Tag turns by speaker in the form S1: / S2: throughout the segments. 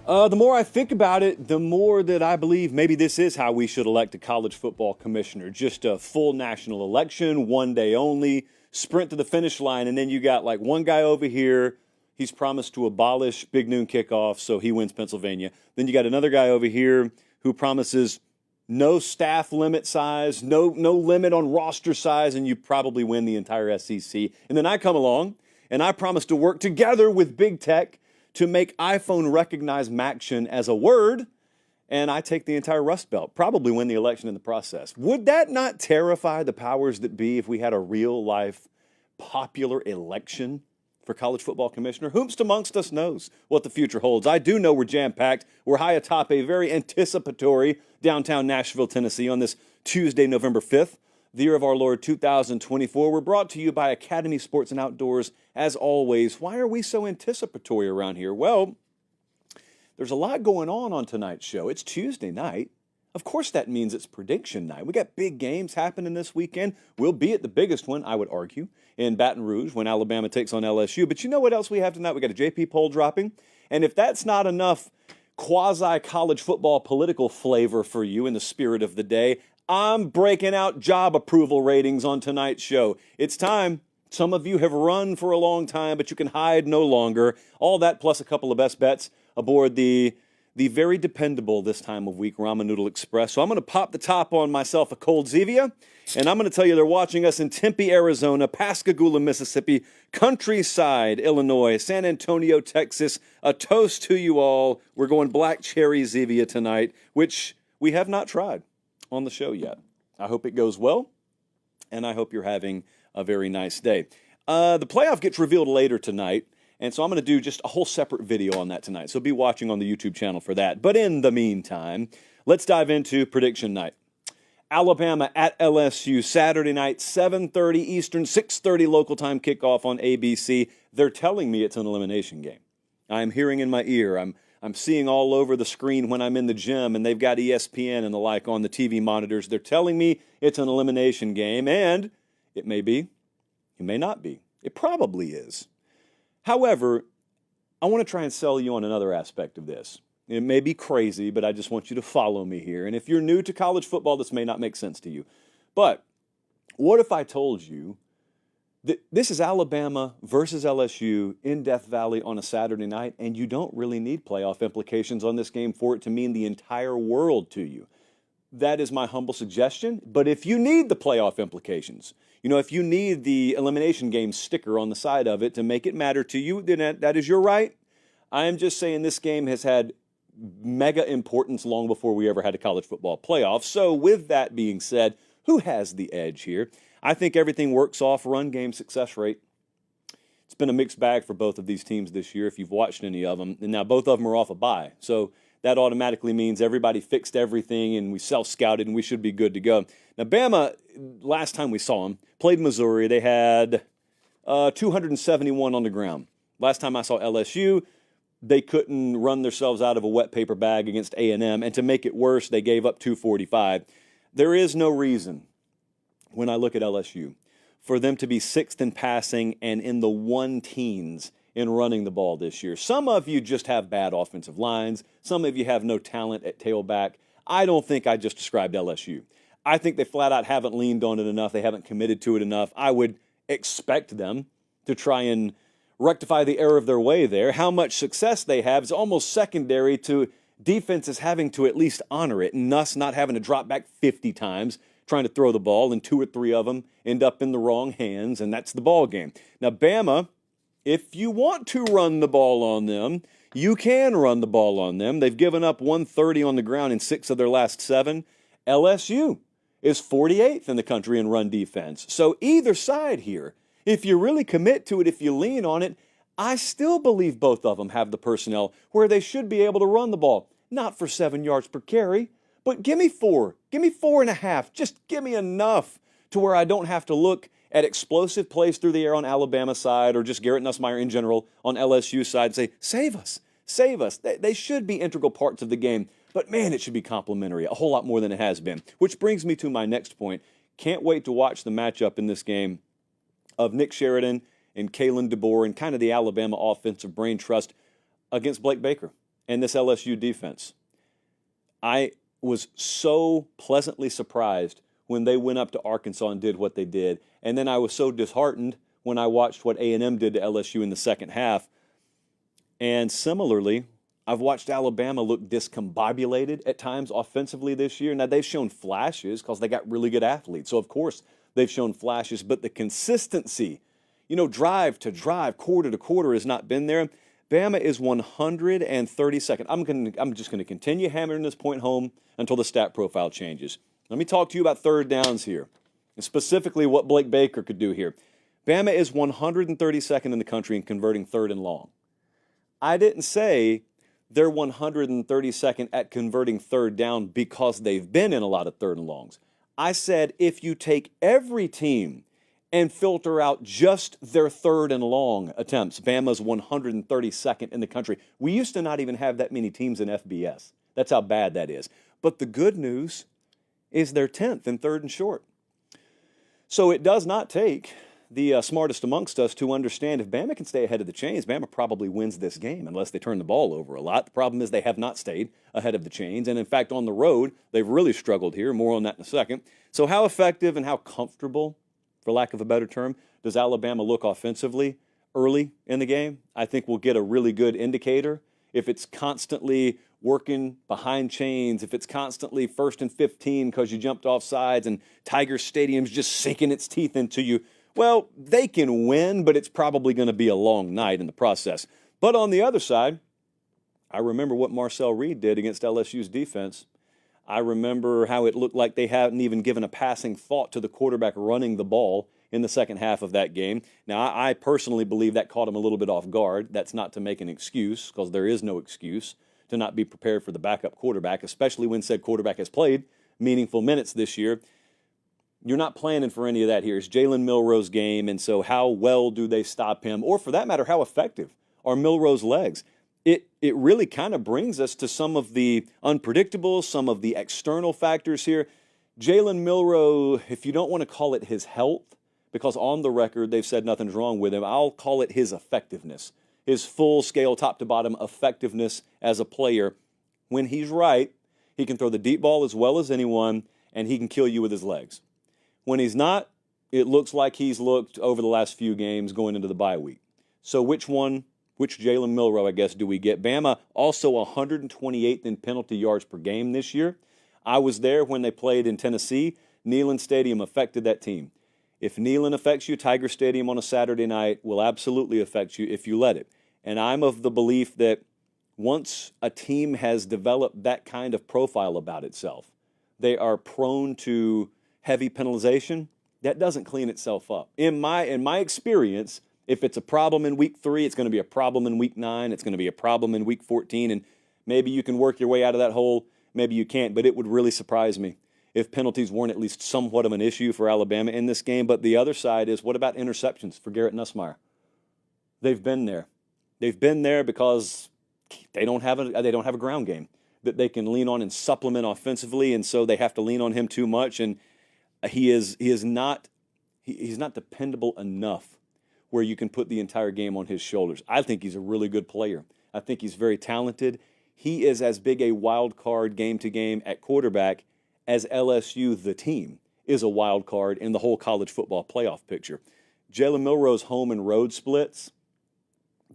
S1: The more I think about it, the more that I believe maybe this is how we should elect a college football commissioner. Just a full national election, one day only, sprint to the finish line, and then you got like one guy over here. He's promised to abolish Big Noon kickoff, so he wins Pennsylvania. Then you got another guy over here who promises no staff limit size, no limit on roster size, and you probably win the entire SEC. And then I come along, and I promise to work together with big tech to make iPhone recognize Maction as a word, and I take the entire Rust Belt, probably win the election in the process. Would that not terrify the powers that be if we had a real-life popular election for college football commissioner? Whomst amongst us knows what the future holds. I do know we're jam-packed. We're high atop a very anticipatory downtown Nashville, Tennessee on this Tuesday, November 5th, the year of our Lord 2024. We're brought to you by Academy Sports and Outdoors. As always, why are we so anticipatory around here? Well, there's a lot going on tonight's show. It's Tuesday night. Of course that means it's prediction night. We got big games happening this weekend. We'll be at the biggest one, I would argue, in Baton Rouge when Alabama takes on LSU. But you know what else we have tonight? We got a JP poll dropping. And if that's not enough quasi-college football political flavor for you in the spirit of the day, I'm breaking out job approval ratings on tonight's show. It's time. Some of you have run for a long time, but you can hide no longer. All that plus a couple of best bets aboard the very dependable this time of week Ramen Noodle Express. So I'm going to pop the top on myself a cold Zevia, and I'm going to tell you they're watching us in Tempe, Arizona, Pascagoula, Mississippi, Countryside, Illinois, San Antonio, Texas. A toast to you all. We're going Black Cherry Zevia tonight, which we have not tried on the show yet. I hope it goes well, and I hope you're having a very nice day. The playoff gets revealed later tonight, and so I'm going to do just a whole separate video on that tonight. So be watching on the YouTube channel for that. But in the meantime, let's dive into prediction night. Alabama at LSU, Saturday night, 7:30 Eastern, 6:30 local time kickoff on ABC. They're telling me it's an elimination game. I'm hearing in my ear. I'm seeing all over the screen when I'm in the gym, and they've got ESPN and the like on the TV monitors. They're telling me it's an elimination game, and it may be. It may not be. It probably is. However, I want to try and sell you on another aspect of this. It may be crazy, but I just want you to follow me here. And if you're new to college football, this may not make sense to you. But what if I told you that this is Alabama versus LSU in Death Valley on a Saturday night, and you don't really need playoff implications on this game for it to mean the entire world to you? That is my humble suggestion. But if you need the playoff implications, if you need the elimination game sticker on the side of it to make it matter to you, then that is your right. I am just saying this game has had mega importance long before we ever had a college football playoff. So with that being said, who has the edge here? I think everything works off run game success rate. It's been a mixed bag for both of these teams this year if you've watched any of them. And now both of them are off a bye. So that automatically means everybody fixed everything and we self-scouted and we should be good to go. Now, Bama, last time we saw them, played Missouri. They had 271 on the ground. Last time I saw LSU, they couldn't run themselves out of a wet paper bag against A&M. And to make it worse, they gave up 245. There is no reason, when I look at LSU, for them to be sixth in passing and in the one teens in running the ball this year. Some of you just have bad offensive lines. Some of you have no talent at tailback. I don't think I just described LSU. I think they flat out haven't leaned on it enough. They haven't committed to it enough. I would expect them to try and rectify the error of their way there. How much success they have is almost secondary to defenses having to at least honor it and us not having to drop back 50 times trying to throw the ball, and 2 or 3 of them end up in the wrong hands, and that's the ball game. Now, Bama, if you want to run the ball on them, you can run the ball on them. They've given up 130 on the ground in 6 of their last 7. LSU is 48th in the country in run defense. So either side here, if you really commit to it, if you lean on it, I still believe both of them have the personnel where they should be able to run the ball. Not for 7 yards per carry, but give me 4. Give me 4.5. Just give me enough to where I don't have to look at explosive plays through the air on Alabama side or just Garrett Nussmeier in general on LSU side and say, save us, save us. They should be integral parts of the game. But, man, it should be complimentary, a whole lot more than it has been. Which brings me to my next point. Can't wait to watch the matchup in this game of Nick Sheridan and Kalen DeBoer and kind of the Alabama offensive brain trust against Blake Baker and this LSU defense. I was so pleasantly surprised when they went up to Arkansas and did what they did. And then I was so disheartened when I watched what A&M did to LSU in the second half. And similarly, I've watched Alabama look discombobulated at times offensively this year. Now, they've shown flashes because they got really good athletes. So, of course, they've shown flashes. But the consistency, drive to drive, quarter to quarter has not been there. Bama is 132nd. I'm just going to continue hammering this point home until the stat profile changes. Let me talk to you about third downs here, and specifically what Blake Baker could do here. Bama is 132nd in the country in converting third and long. I didn't say they're 132nd at converting third down because they've been in a lot of third and longs. I said if you take every team and filter out just their third and long attempts, Bama's 132nd in the country. We used to not even have that many teams in FBS. That's how bad that is. But the good news is they're 10th in third and short. So it does not take the smartest amongst us to understand if Bama can stay ahead of the chains, Bama probably wins this game unless they turn the ball over a lot. The problem is they have not stayed ahead of the chains. And in fact, on the road, they've really struggled here. More on that in a second. So how effective and how comfortable, for lack of a better term, does Alabama look offensively early in the game? I think we'll get a really good indicator. If it's constantly working behind chains, if it's constantly 1st and 15 because you jumped off sides and Tiger Stadium's just sinking its teeth into you, well, they can win, but it's probably going to be a long night in the process. But on the other side, I remember what Marcel Reed did against LSU's defense. I remember how it looked like they hadn't even given a passing thought to the quarterback running the ball in the second half of that game. Now, I personally believe that caught him a little bit off guard. That's not to make an excuse, because there is no excuse to not be prepared for the backup quarterback, especially when said quarterback has played meaningful minutes this year. You're not planning for any of that here. It's Jalen Milroe's game, and so how well do they stop him? Or for that matter, how effective are Milroe's legs? It really kind of brings us to some of the unpredictables, some of the external factors here. Jalen Milroe, if you don't want to call it his health, because on the record they've said nothing's wrong with him, I'll call it his effectiveness, his full-scale, top-to-bottom effectiveness as a player. When he's right, he can throw the deep ball as well as anyone, and he can kill you with his legs. When he's not, it looks like he's looked over the last few games going into the bye week. So which Jalen Milroe, I guess, do we get? Bama also 128th in penalty yards per game this year. I was there when they played in Tennessee. Neyland Stadium affected that team. If Neyland affects you, Tiger Stadium on a Saturday night will absolutely affect you if you let it. And I'm of the belief that once a team has developed that kind of profile about itself, they are prone to heavy penalization. That doesn't clean itself up. In my experience, if it's a problem in week 3, it's going to be a problem in week 9. It's going to be a problem in week 14. And maybe you can work your way out of that hole. Maybe you can't. But it would really surprise me if penalties weren't at least somewhat of an issue for Alabama in this game. But the other side is, what about interceptions for Garrett Nussmeier? They've been there. They've been there because they don't have a ground game that they can lean on and supplement offensively. And so they have to lean on him too much. And he's not dependable enough where you can put the entire game on his shoulders. I think he's a really good player. I think he's very talented. He is as big a wild card game-to-game at quarterback as LSU, the team, is a wild card in the whole college football playoff picture. Jalen Milroe's home and road splits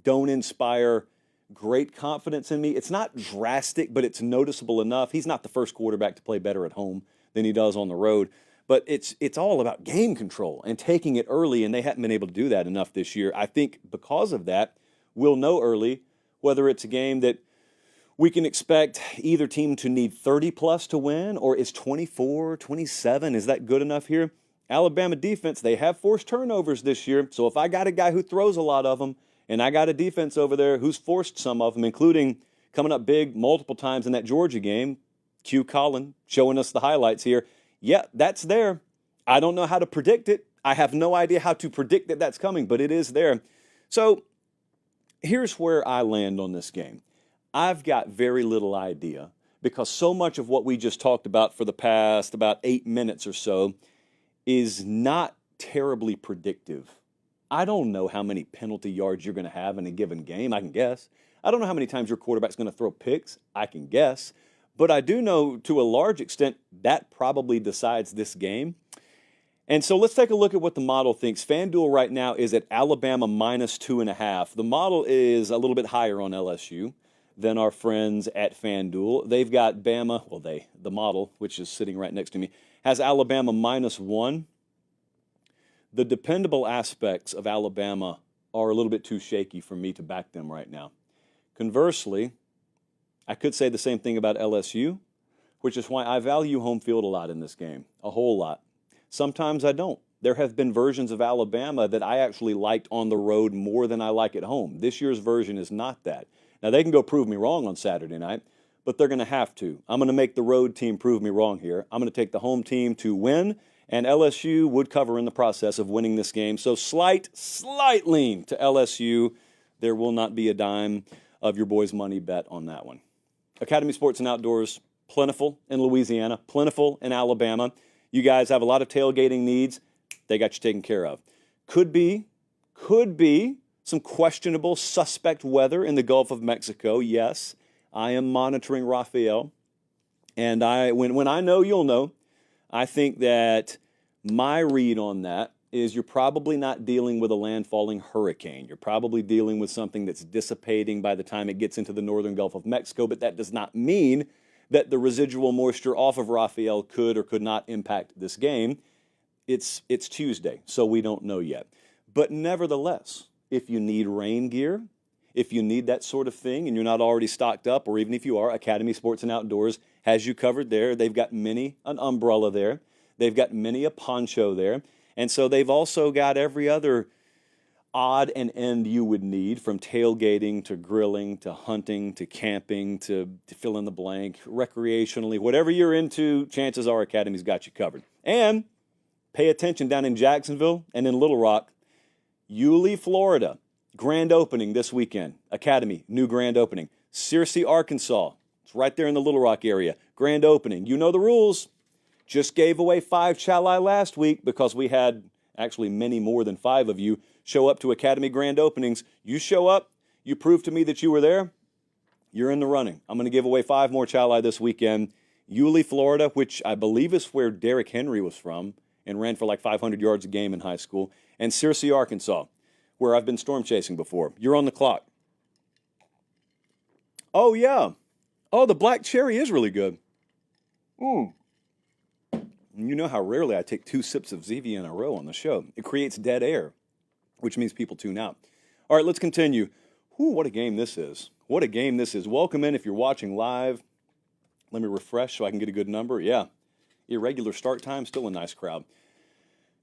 S1: don't inspire great confidence in me. It's not drastic, but it's noticeable enough. He's not the first quarterback to play better at home than he does on the road. But it's all about game control and taking it early, and they haven't been able to do that enough this year. I think because of that, we'll know early whether it's a game that we can expect either team to need 30-plus to win, or is 24, 27, is that good enough here? Alabama defense, they have forced turnovers this year, so if I got a guy who throws a lot of them, and I got a defense over there who's forced some of them, including coming up big multiple times in that Georgia game, Q Collin showing us the highlights here. Yeah, that's there. I don't know how to predict it. I have no idea how to predict that that's coming, but it is there. So here's where I land on this game. I've got very little idea, because so much of what we just talked about for the past about 8 minutes or so is not terribly predictive. I don't know how many penalty yards you're going to have in a given game. I can guess. I don't know how many times your quarterback's going to throw picks. I can guess. But I do know to a large extent that probably decides this game. And so let's take a look at what the model thinks. FanDuel right now is at Alabama -2.5. The model is a little bit higher on LSU than our friends at FanDuel. They've got Bama, well, the model, which is sitting right next to me, has Alabama -1. The dependable aspects of Alabama are a little bit too shaky for me to back them right now. Conversely, I could say the same thing about LSU, which is why I value home field a lot in this game, a whole lot. Sometimes I don't. There have been versions of Alabama that I actually liked on the road more than I like at home. This year's version is not that. Now, they can go prove me wrong on Saturday night, but they're going to have to. I'm going to make the road team prove me wrong here. I'm going to take the home team to win, and LSU would cover in the process of winning this game. So slight lean to LSU. There will not be a dime of your boys' money bet on that one. Academy Sports and Outdoors, plentiful in Louisiana, plentiful in Alabama. You guys have a lot of tailgating needs. They got you taken care of. Could be some questionable, suspect weather in the Gulf of Mexico. Yes, I am monitoring Raphael. And when I know, you'll know. I think that my read on that is you're probably not dealing with a landfalling hurricane. You're probably dealing with something that's dissipating by the time it gets into the northern Gulf of Mexico, but that does not mean that the residual moisture off of Raphael could or could not impact this game. It's Tuesday, so we don't know yet. But nevertheless, if you need rain gear, if you need that sort of thing and you're not already stocked up, or even if you are, Academy Sports and Outdoors has you covered there. They've got many an umbrella there. They've got many a poncho there. And so they've also got every other odd and end you would need, from tailgating to grilling to hunting to camping to fill in the blank, recreationally, whatever you're into, chances are Academy's got you covered. And pay attention down in Jacksonville and in Little Rock, Yulee, Florida, grand opening this weekend. Academy, new grand opening. Searcy, Arkansas, it's right there in the Little Rock area, grand opening. You know the rules. Just gave away 5 chalai last week because we had actually many more than 5 of you show up to Academy grand openings. You show up, you prove to me that you were there, you're in the running. I'm going to give away 5 more chalai this weekend. Yulee, Florida, which I believe is where Derrick Henry was from and ran for like 500 yards a game in high school, and Searcy, Arkansas, where I've been storm chasing before. You're on the clock. Oh, yeah. Oh, the black cherry is really good. You know how rarely I take 2 sips of Zevia in a row on the show. It creates dead air, which means people tune out. All right, let's continue. What a game this is. What a game this is. Welcome in if you're watching live. Let me refresh so I can get a good number. Yeah, irregular start time, still a nice crowd.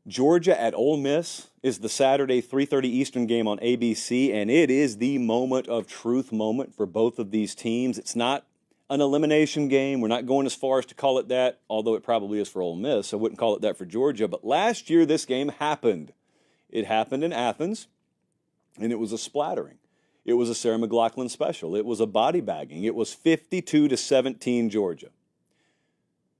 S1: Georgia at Ole Miss is the Saturday 3:30 Eastern game on ABC, and it is the moment of truth moment for both of these teams. It's not an elimination game. We're not going as far as to call it that, although it probably is for Ole Miss. I wouldn't call it that for Georgia. But last year, this game happened. It happened in Athens, and it was a splattering. It was a Sarah McLachlan special. It was a body bagging. It was 52-17 Georgia.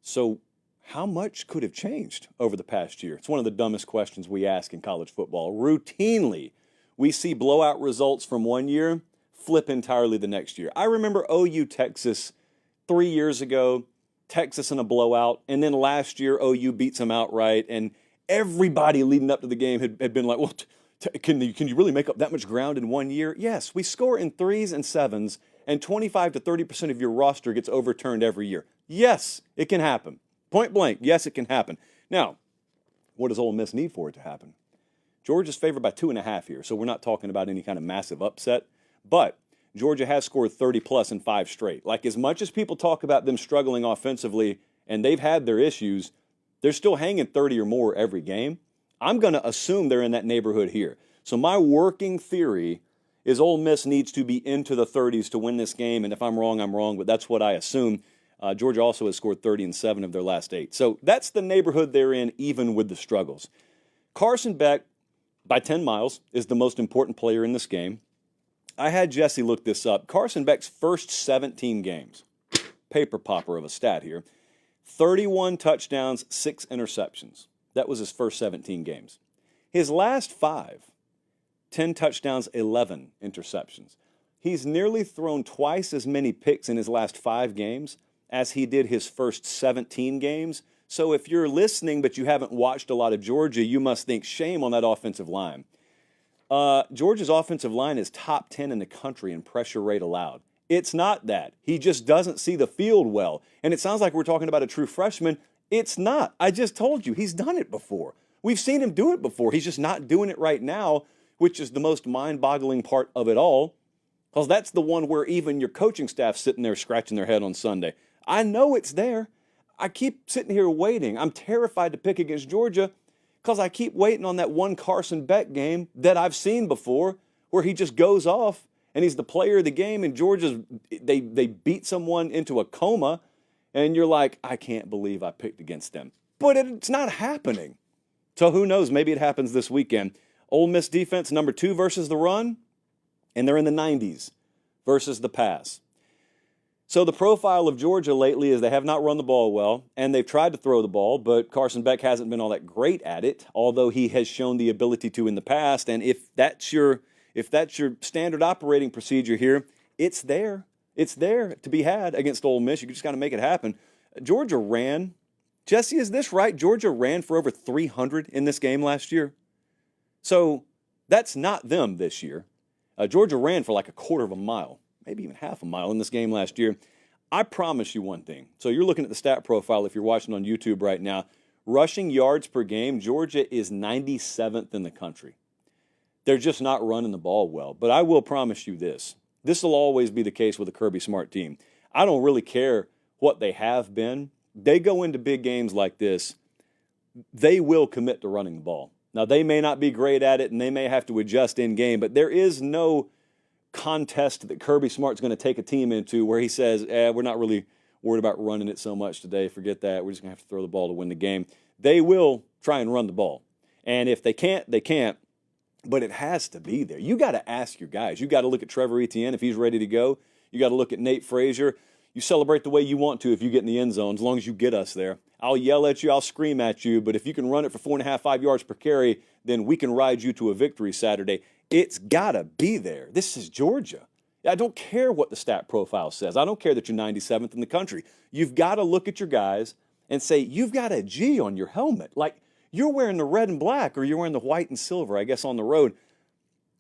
S1: So how much could have changed over the past year? It's one of the dumbest questions we ask in college football. Routinely, we see blowout results from one year flip entirely the next year. I remember OU Texas 3 years ago, Texas in a blowout, and then last year OU beats them outright, and everybody leading up to the game had been like, well, can you really make up that much ground in 1 year? Yes, we score in 3s and 7s, and 25 to 30% of your roster gets overturned every year. Yes, it can happen. Point blank, yes, it can happen. Now, what does Ole Miss need for it to happen? Georgia's favored by 2.5 here, so we're not talking about any kind of massive upset. But Georgia has scored 30-plus in 5 straight. Like, as much as people talk about them struggling offensively, and they've had their issues, they're still hanging 30 or more every game. I'm going to assume they're in that neighborhood here. So my working theory is Ole Miss needs to be into the 30s to win this game, and if I'm wrong, I'm wrong, but that's what I assume. Georgia also has scored 30 in 7 of their last 8. So that's the neighborhood they're in, even with the struggles. Carson Beck, by 10 miles, is the most important player in this game. I had Jesse look this up. Carson Beck's first 17 games, paper popper of a stat here, 31 touchdowns, 6 interceptions. That was his first 17 games. His last 5, 10 touchdowns, 11 interceptions. He's nearly thrown twice as many picks in his last 5 games as he did his first 17 games. So if you're listening but you haven't watched a lot of Georgia, you must think shame on that offensive line. Georgia's offensive line is top 10 in the country in pressure rate allowed. It's not that. He just doesn't see the field well. And it sounds like we're talking about a true freshman. It's not. I just told you, he's done it before. We've seen him do it before. He's just not doing it right now, which is the most mind-boggling part of it all, because that's the one where even your coaching staff's sitting there scratching their head on Sunday. I know it's there. I keep sitting here waiting. I'm terrified to pick against Georgia because I keep waiting on that one Carson Beck game that I've seen before where he just goes off and he's the player of the game and they beat someone into a coma and you're like, I can't believe I picked against them. But it's not happening. So who knows? Maybe it happens this weekend. Ole Miss defense, number 2 versus the run, and they're in the 90s versus the pass. So the profile of Georgia lately is they have not run the ball well, and they've tried to throw the ball, but Carson Beck hasn't been all that great at it, although he has shown the ability to in the past. And if that's your standard operating procedure here, it's there. It's there to be had against Ole Miss. You just got to make it happen. Georgia ran. Jesse, is this right? Georgia ran for over 300 in this game last year. So that's not them this year. Georgia ran for like a quarter of a mile, maybe even half a mile in this game last year. I promise you one thing. So you're looking at the stat profile if you're watching on YouTube right now. Rushing yards per game, Georgia is 97th in the country. They're just not running the ball well. But I will promise you this. This will always be the case with a Kirby Smart team. I don't really care what they have been. They go into big games like this, they will commit to running the ball. Now, they may not be great at it, and they may have to adjust in game, but there is no contest that Kirby Smart's going to take a team into where he says, we're not really worried about running it so much today. Forget that. We're just going to have to throw the ball to win the game. They will try and run the ball. And if they can't, they can't. But it has to be there. You got to ask your guys. You got to look at Trevor Etienne if he's ready to go. You got to look at Nate Frazier. You celebrate the way you want to if you get in the end zone, as long as you get us there. I'll yell at you, I'll scream at you, but if you can run it for 4.5, 5 yards per carry, then we can ride you to a victory Saturday. It's got to be there. This is Georgia. I don't care what the stat profile says. I don't care that you're 97th in the country. You've got to look at your guys and say, you've got a G on your helmet. Like, you're wearing the red and black or you're wearing the white and silver, I guess, on the road.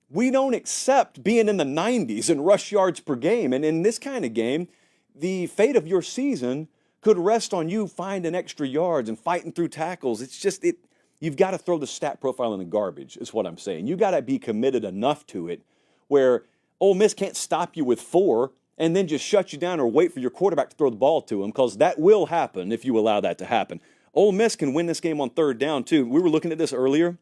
S1: We don't accept being in the 90s and rush yards per game. And in this kind of game, the fate of your season could rest on you finding extra yards and fighting through tackles. It's just, you've got to throw the stat profile in the garbage, is what I'm saying. You've got to be committed enough to it where Ole Miss can't stop you with 4 and then just shut you down or wait for your quarterback to throw the ball to him, because that will happen if you allow that to happen. Ole Miss can win this game on 3rd down, too. We were looking at this earlier.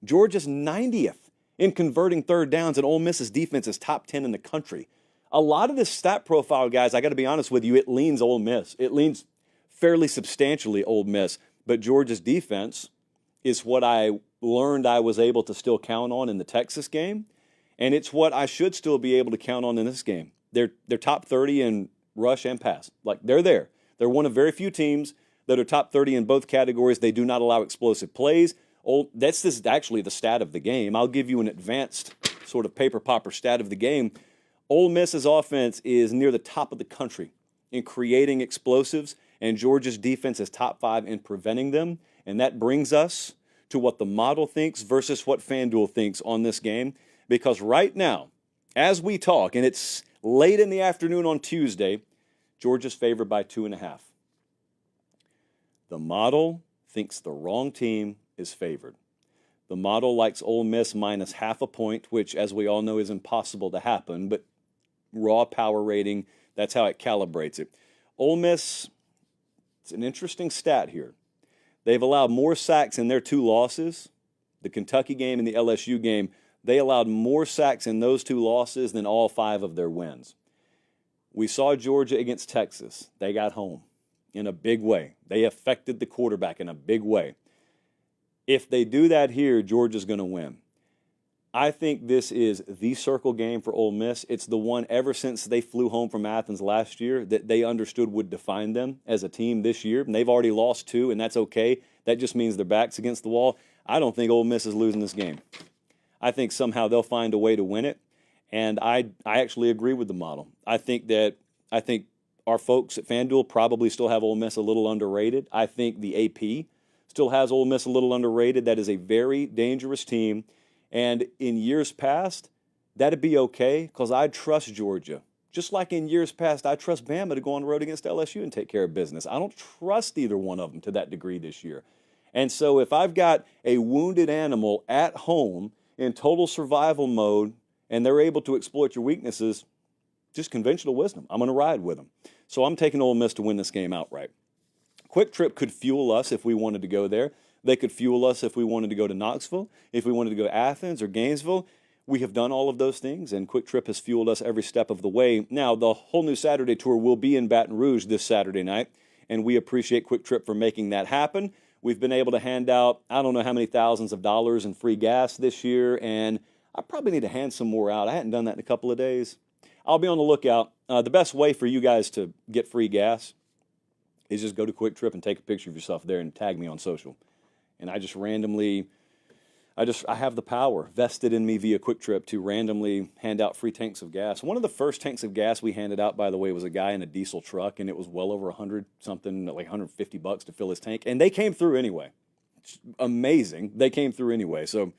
S1: Georgia's 90th in converting 3rd downs, and Ole Miss's defense is top 10 in the country. A lot of this stat profile, guys, I got to be honest with you, it leans Ole Miss. It leans fairly substantially Ole Miss. But Georgia's defense is what I learned I was able to still count on in the Texas game, and it's what I should still be able to count on in this game. They're top 30 in rush and pass. Like, they're there. They're one of very few teams that are top 30 in both categories. They do not allow explosive plays. This is actually the stat of the game. I'll give you an advanced sort of paper popper stat of the game. Ole Miss's offense is near the top of the country in creating explosives, and Georgia's defense is top 5 in preventing them. And that brings us to what the model thinks versus what FanDuel thinks on this game. Because right now, as we talk, and it's late in the afternoon on Tuesday, Georgia's favored by 2.5. The model thinks the wrong team is favored. The model likes Ole Miss minus half a point, which, as we all know, is impossible to happen, but raw power rating, that's how it calibrates it. Ole Miss, it's an interesting stat here. They've allowed more sacks in their 2 losses, the Kentucky game and the LSU game. They allowed more sacks in those 2 losses than all 5 of their wins. We saw Georgia against Texas. They got home in a big way. They affected the quarterback in a big way. If they do that here, Georgia's going to win. I think this is the circle game for Ole Miss. It's the one ever since they flew home from Athens last year that they understood would define them as a team this year. And they've already lost 2, and that's okay. That just means their back's against the wall. I don't think Ole Miss is losing this game. I think somehow they'll find a way to win it. And I actually agree with the model. I think our folks at FanDuel probably still have Ole Miss a little underrated. I think the AP still has Ole Miss a little underrated. That is a very dangerous team. And in years past, that'd be okay because I trust Georgia. Just like in years past, I trust Bama to go on the road against LSU and take care of business. I don't trust either one of them to that degree this year. And so if I've got a wounded animal at home in total survival mode and they're able to exploit your weaknesses, just conventional wisdom. I'm going to ride with them. So I'm taking Ole Miss to win this game outright. Quick Trip could fuel us if we wanted to go there. They could fuel us if we wanted to go to Knoxville, if we wanted to go to Athens or Gainesville. We have done all of those things, and Quick Trip has fueled us every step of the way. Now, the Whole New Saturday Tour will be in Baton Rouge this Saturday night, and we appreciate Quick Trip for making that happen. We've been able to hand out, I don't know how many thousands of dollars in free gas this year, and I probably need to hand some more out. I hadn't done that in a couple of days. I'll be on the lookout. The best way for you guys to get free gas is just go to Quick Trip and take a picture of yourself there and tag me on social. And I just randomly, I have the power vested in me via Quick Trip to randomly hand out free tanks of gas. One of the first tanks of gas we handed out, by the way, was a guy in a diesel truck, and it was well over 100 something, like $150 to fill his tank. And they came through anyway. It's amazing. They came through anyway. So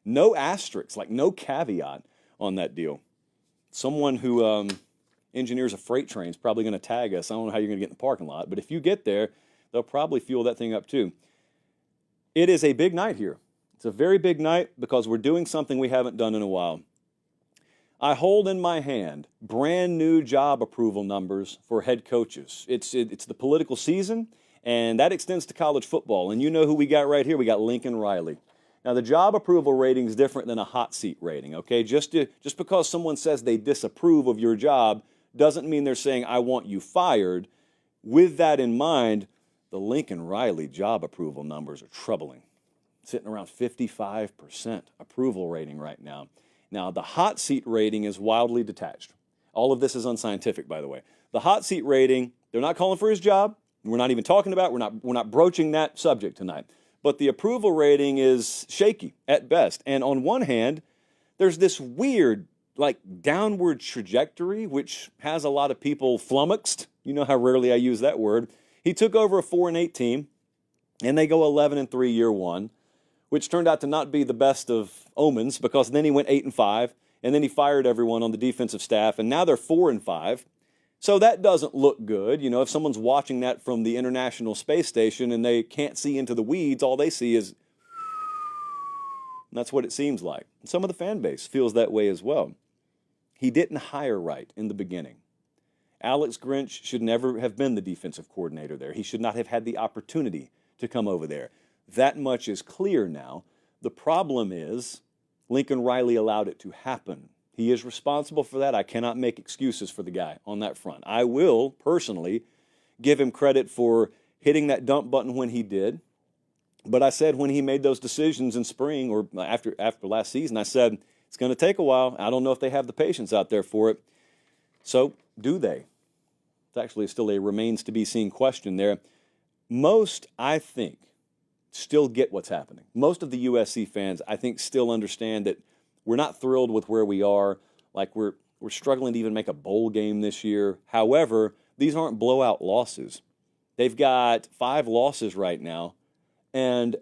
S1: no asterisks, like no caveat on that deal. Someone who engineers a freight train is probably going to tag us. I don't know how you're going to get in the parking lot, but if you get there, they'll probably fuel that thing up too. It is a big night here. It's a very big night because we're doing something we haven't done in a while. I hold in my hand brand new job approval numbers for head coaches. It's the political season, and that extends to college football. And you know who we got right here? We got Lincoln Riley. Now, the job approval rating is different than a hot seat rating, okay? Just because someone says they disapprove of your job doesn't mean they're saying, I want you fired. With that in mind, the Lincoln Riley job approval numbers are troubling. Sitting around 55% approval rating right now. Now, the hot seat rating is wildly detached. All of this is unscientific, by the way. The hot seat rating, they're not calling for his job. We're not even talking about, we're not broaching that subject tonight. But the approval rating is shaky at best. And on one hand, there's this weird, like, downward trajectory, which has a lot of people flummoxed. You know how rarely I use that word. He took over a 4-8 team, and they go 11-3 year one, which turned out to not be the best of omens because then he went 8-5, and then he fired everyone on the defensive staff, and now they're 4-5. So that doesn't look good. You know, if someone's watching that from the International Space Station and they can't see into the weeds, all they see is, and that's what it seems like. And some of the fan base feels that way as well. He didn't hire right in the beginning. Alex Grinch should never have been the defensive coordinator there. He should not have had the opportunity to come over there. That much is clear now. The problem is Lincoln Riley allowed it to happen. He is responsible for that. I cannot make excuses for the guy on that front. I will personally give him credit for hitting that dump button when he did. But I said when he made those decisions in spring or after last season, I said, it's going to take a while. I don't know if they have the patience out there for it. So do they? It's actually still a remains to be seen question there. Most, I think, still get what's happening. Most of the USC fans, I think, still understand that we're not thrilled with where we are. Like we're struggling to even make a bowl game this year. However, these aren't blowout losses. They've got 5 losses right now, and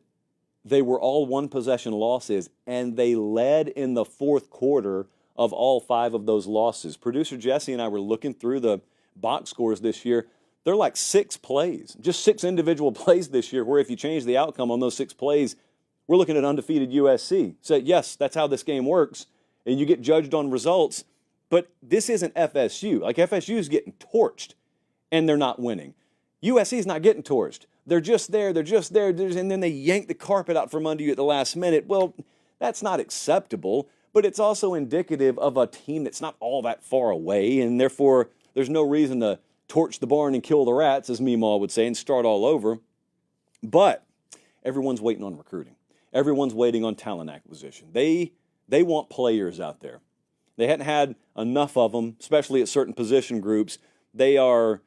S1: they were all one-possession losses, and they led in the fourth quarter of all 5 of those losses. Producer Jesse and I were looking through the box scores this year. They're like 6 plays, just 6 individual plays this year, where if you change the outcome on those 6 plays, we're looking at undefeated USC. So, yes, that's how this game works, and you get judged on results, but this isn't FSU. Like, FSU is getting torched, and they're not winning. USC is not getting torched. They're just there, and then they yank the carpet out from under you at the last minute. Well, that's not acceptable, but it's also indicative of a team that's not all that far away, and therefore there's no reason to torch the barn and kill the rats, as Meemaw would say, and start all over. But everyone's waiting on recruiting. Everyone's waiting on talent acquisition. They want players out there. They hadn't had enough of them, especially at certain position groups. They are,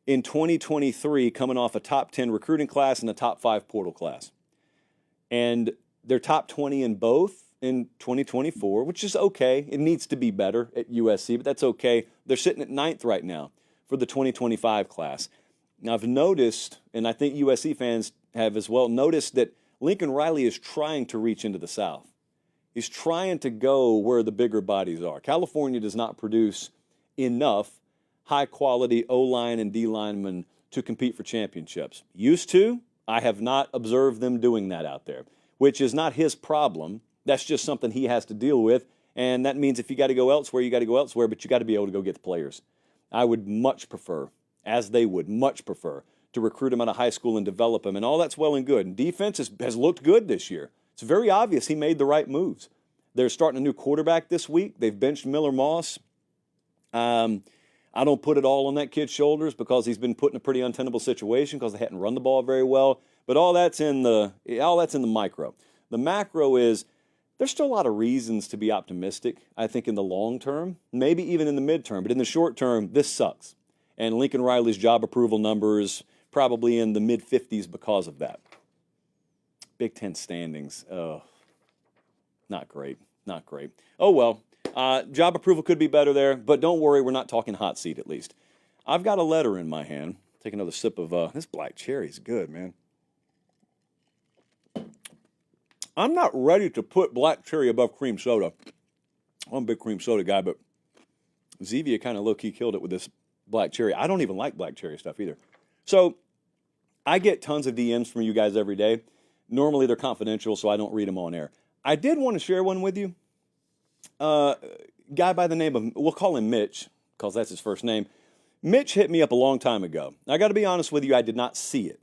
S1: in 2023, coming off a top 10 recruiting class and a top 5 portal class. And they're top 20 in both, in 2024, which is okay. It needs to be better at USC, but that's okay. They're sitting at 9th right now for the 2025 class. Now, I've noticed, and I think USC fans have as well, noticed that Lincoln Riley is trying to reach into the South. He's trying to go where the bigger bodies are. California does not produce enough high-quality O-line and D-linemen to compete for championships. Used to, I have not observed them doing that out there, which is not his problem. That's just something he has to deal with, and that means if you got to go elsewhere, you got to go elsewhere, but you got to be able to go get the players. I would much prefer, as they would much prefer, to recruit them out of high school and develop them, and all that's well and good. And defense has looked good this year. It's very obvious he made the right moves. They're starting a new quarterback this week. They've benched Miller Moss. I don't put it all on that kid's shoulders because he's been put in a pretty untenable situation because they hadn't run the ball very well. But all that's in the micro. The macro is there's still a lot of reasons to be optimistic, I think, in the long term, maybe even in the midterm. But in the short term, this sucks. And Lincoln Riley's job approval numbers probably in the mid-50s because of that. Big Ten standings. Not great. Not great. Oh, well. Job approval could be better there, but don't worry, we're not talking hot seat at least. I've got a letter in my hand. Take another sip of this black cherry is good, man. I'm not ready to put black cherry above cream soda. I'm a big cream soda guy, but Zevia kind of low-key killed it with this black cherry. I don't even like black cherry stuff either. So I get tons of DMs from you guys every day. Normally they're confidential, so I don't read them on air. I did want to share one with you. Guy by the name of, we'll call him Mitch, because that's his first name. Mitch hit me up a long time ago. I got to be honest with you, I did not see it.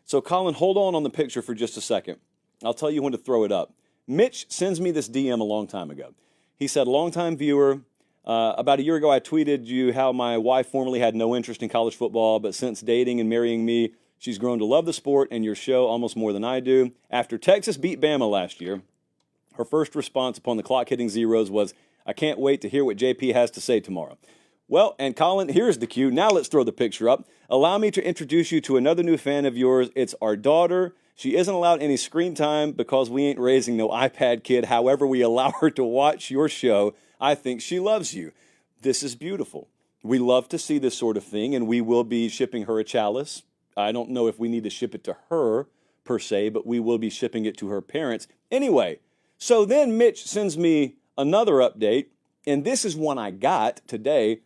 S1: So, Colin, hold on the picture for just a second. I'll tell you when to throw it up. Mitch sends me this DM a long time ago. He said, longtime viewer, about a year ago I tweeted you how my wife formerly had no interest in college football, but since dating and marrying me, she's grown to love the sport and your show almost more than I do. After Texas beat Bama last year, her first response upon the clock hitting zeros was, I can't wait to hear what JP has to say tomorrow. Well, and Colin, here's the cue. Now let's throw the picture up. Allow me to introduce you to another new fan of yours. It's our daughter. She isn't allowed any screen time because we ain't raising no iPad kid. However, we allow her to watch your show. I think she loves you. This is beautiful. We love to see this sort of thing, and we will be shipping her a chalice. I don't know if we need to ship it to her, per se, but we will be shipping it to her parents. Anyway, so then Mitch sends me another update, and this is one I got today.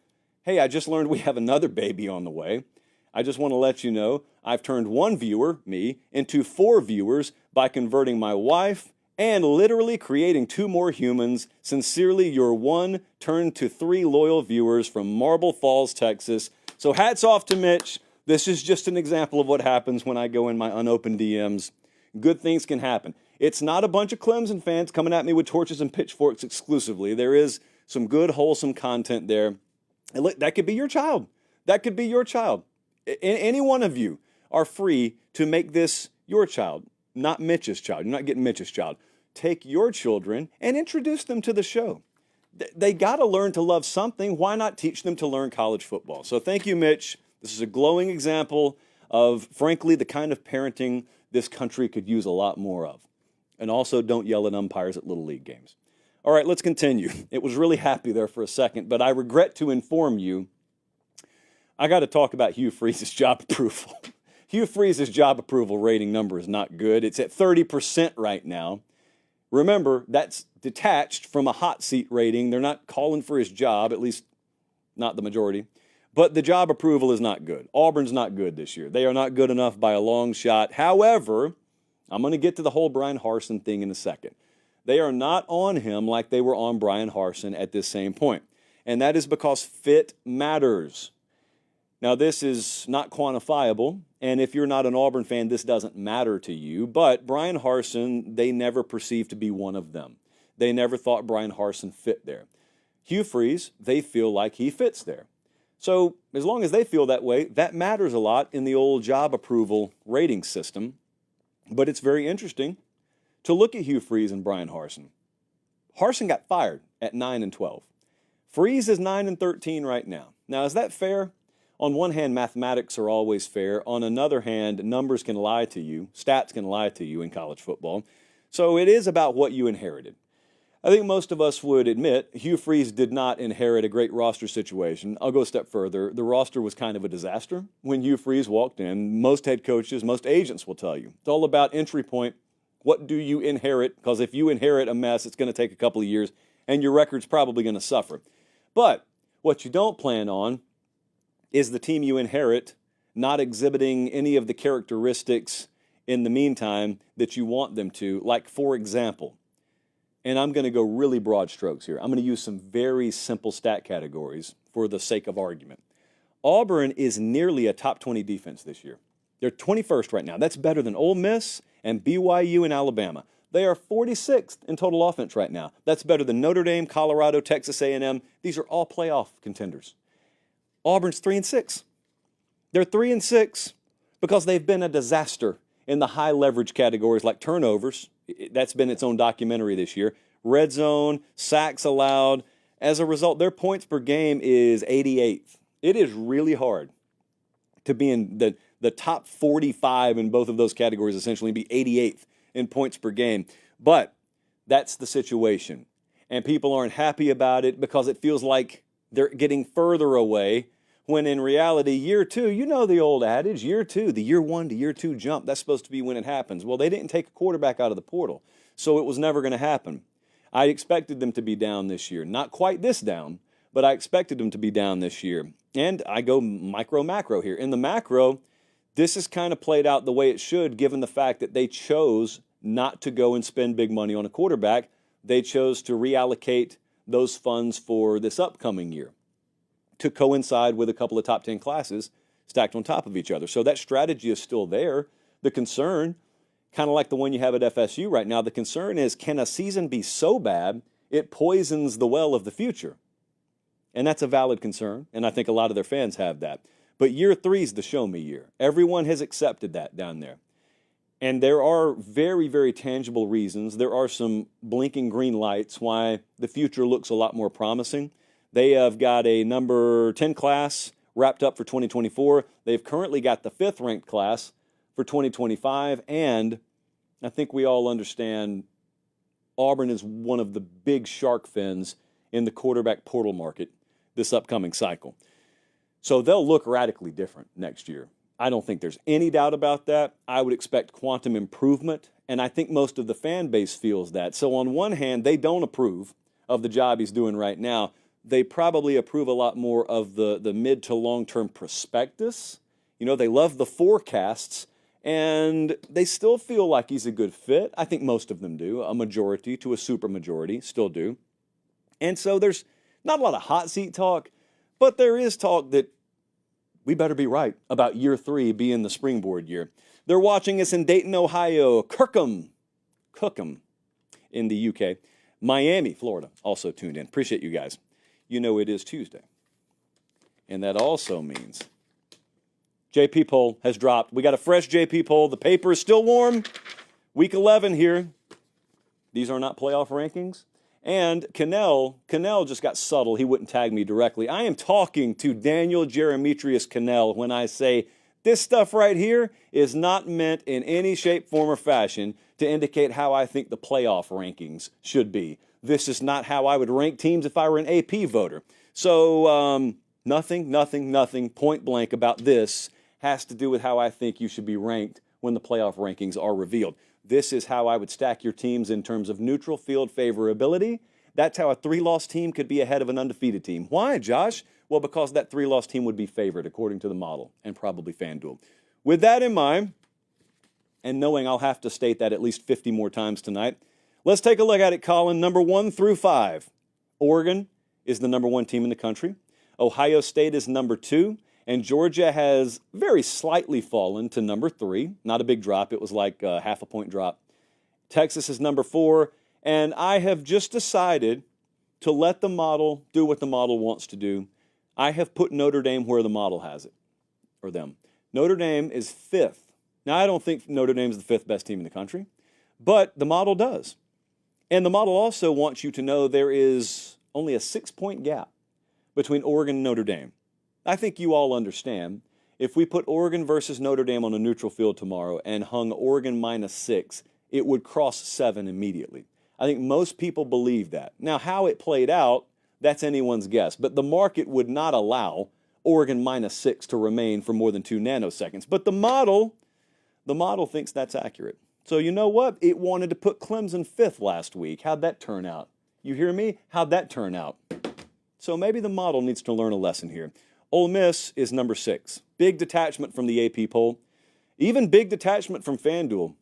S1: Hey, I just learned we have another baby on the way. I just want to let you know I've turned one viewer, me, into 4 viewers by converting my wife and literally creating 2 more humans. Sincerely, your 1 turned to 3 loyal viewers from Marble Falls, Texas. So hats off to Mitch. This is just an example of what happens when I go in my unopened DMs. Good things can happen. It's not a bunch of Clemson fans coming at me with torches and pitchforks exclusively. There is some good, wholesome content there. And look, that could be your child. That could be your child. Any one of you are free to make this your child, not Mitch's child. You're not getting Mitch's child. Take your children and introduce them to the show. They got to learn to love something. Why not teach them to learn college football? So thank you, Mitch. This is a glowing example of, frankly, the kind of parenting this country could use a lot more of. And also, don't yell at umpires at Little League games. All right, let's continue. It was really happy there for a second, but I regret to inform you, I got to talk about Hugh Freeze's job approval. Hugh Freeze's job approval rating number is not good. It's at 30% right now. Remember, that's detached from a hot seat rating. They're not calling for his job, at least not the majority. But the job approval is not good. Auburn's not good this year. They are not good enough by a long shot. However, I'm going to get to the whole Brian Harsin thing in a second. They are not on him like they were on Brian Harsin at this same point. And that is because fit matters. Now, this is not quantifiable, and if you're not an Auburn fan, this doesn't matter to you. But Brian Harsin, they never perceived to be one of them. They never thought Brian Harsin fit there. Hugh Freeze, they feel like he fits there. So as long as they feel that way, that matters a lot in the old job approval rating system. But it's very interesting to look at Hugh Freeze and Brian Harsin. Harsin got fired at 9-12. Freeze is 9-13 right now. Now, is that fair? On one hand, mathematics are always fair. On another hand, numbers can lie to you. Stats can lie to you in college football. So it is about what you inherited. I think most of us would admit Hugh Freeze did not inherit a great roster situation. I'll go a step further. The roster was kind of a disaster when Hugh Freeze walked in. Most head coaches, most agents will tell you. It's all about entry point. What do you inherit? Because if you inherit a mess, it's going to take a couple of years, and your record's probably going to suffer. But what you don't plan on is the team you inherit not exhibiting any of the characteristics in the meantime that you want them to. Like, for example, and I'm going to go really broad strokes here. I'm going to use some very simple stat categories for the sake of argument. Auburn is nearly a top 20 defense this year. They're 21st right now. That's better than Ole Miss and BYU and Alabama. They are 46th in total offense right now. That's better than Notre Dame, Colorado, Texas A&M. These are all playoff contenders. Auburn's 3-6. They're 3-6 because they've been a disaster in the high leverage categories like turnovers. That's been its own documentary this year. Red zone, sacks allowed. As a result, their points per game is 88th. It is really hard to be in the top 45 in both of those categories, essentially, and be 88th in points per game. But that's the situation. And people aren't happy about it because it feels like they're getting further away, when in reality, year two, you know the old adage, year two, the year one to year two jump, that's supposed to be when it happens. Well, they didn't take a quarterback out of the portal, so it was never going to happen. I expected them to be down this year. Not quite this down, but I expected them to be down this year. And I go micro-macro here. In the macro, this is kind of played out the way it should, given the fact that they chose not to go and spend big money on a quarterback. They chose to reallocate those funds for this upcoming year to coincide with a couple of top 10 classes stacked on top of each other. So that strategy is still there. The concern, kind of like the one you have at FSU right now, the concern is, can a season be so bad it poisons the well of the future? And that's a valid concern, and I think a lot of their fans have that. But year three is the show-me year. Everyone has accepted that down there. And there are very, very tangible reasons. There are some blinking green lights why the future looks a lot more promising. They have got a number 10 class wrapped up for 2024. They've currently got the 5th ranked class for 2025. And I think we all understand Auburn is one of the big shark fins in the quarterback portal market this upcoming cycle. So they'll look radically different next year. I don't think there's any doubt about that. I would expect quantum improvement, and I think most of the fan base feels that. So on one hand, they don't approve of the job he's doing right now. They probably approve a lot more of the mid to long-term prospectus. You know, they love the forecasts, and they still feel like he's a good fit. I think most of them do. A majority to a supermajority still do. And so there's not a lot of hot seat talk, but there is talk that we better be right about year three being the springboard year. They're watching us in Dayton, Ohio, Cookham in the UK, Miami, Florida, also tuned in. Appreciate you guys. You know it is Tuesday. And that also means JP poll has dropped. We got a fresh JP poll. The paper is still warm. Week 11 here. These are not playoff rankings. And Cannell just got subtle. He wouldn't tag me directly. I am talking to Daniel Jeremetrius Cannell when I say this stuff right here is not meant in any shape, form, or fashion to indicate how I think the playoff rankings should be. This is not how I would rank teams if I were an AP voter. So nothing point blank about this has to do with how I think you should be ranked when the playoff rankings are revealed. This is how I would stack your teams in terms of neutral field favorability. That's how a 3-loss team could be ahead of an undefeated team. Why, Josh? Well, because that 3-loss team would be favored according to the model and probably FanDuel. With that in mind, and knowing I'll have to state that at least 50 more times tonight, let's take a look at it, Colin. Number 1 through 5. Oregon is the number 1 team in the country. Ohio State is number 2. And Georgia has very slightly fallen to number 3. Not a big drop. It was like a half a point drop. Texas is number 4. And I have just decided to let the model do what the model wants to do. I have put Notre Dame where the model has it, or them. Notre Dame is 5th. Now, I don't think Notre Dame is the 5th best team in the country, but the model does. And the model also wants you to know there is only a 6-point gap between Oregon and Notre Dame. I think you all understand, if we put Oregon versus Notre Dame on a neutral field tomorrow and hung Oregon -6, it would cross 7 immediately. I think most people believe that. Now, how it played out, that's anyone's guess. But the market would not allow Oregon -6 to remain for more than 2 nanoseconds. But the model thinks that's accurate. So you know what? It wanted to put Clemson 5th last week. How'd that turn out? You hear me? How'd that turn out? So maybe the model needs to learn a lesson here. Ole Miss is number 6. Big detachment from the AP poll. Even big detachment from FanDuel.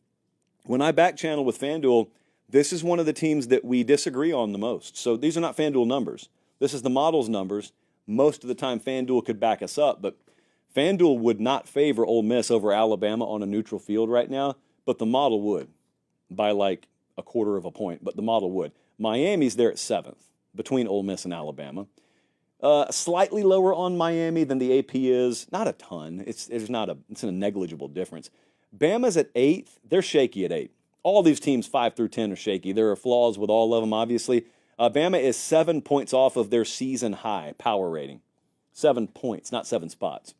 S1: When I back channel with FanDuel, this is one of the teams that we disagree on the most. So these are not FanDuel numbers. This is the model's numbers. Most of the time FanDuel could back us up, but FanDuel would not favor Ole Miss over Alabama on a neutral field right now, but the model would by like a quarter of a point, but the model would. Miami's there at 7th between Ole Miss and Alabama. Slightly lower on Miami than the AP is. Not a ton. It's a negligible difference. Bama's at 8th. They're shaky at 8. All these teams 5 through 10 are shaky. There are flaws with all of them, obviously. Bama is 7 points off of their season high power rating. 7 points, not 7 spots.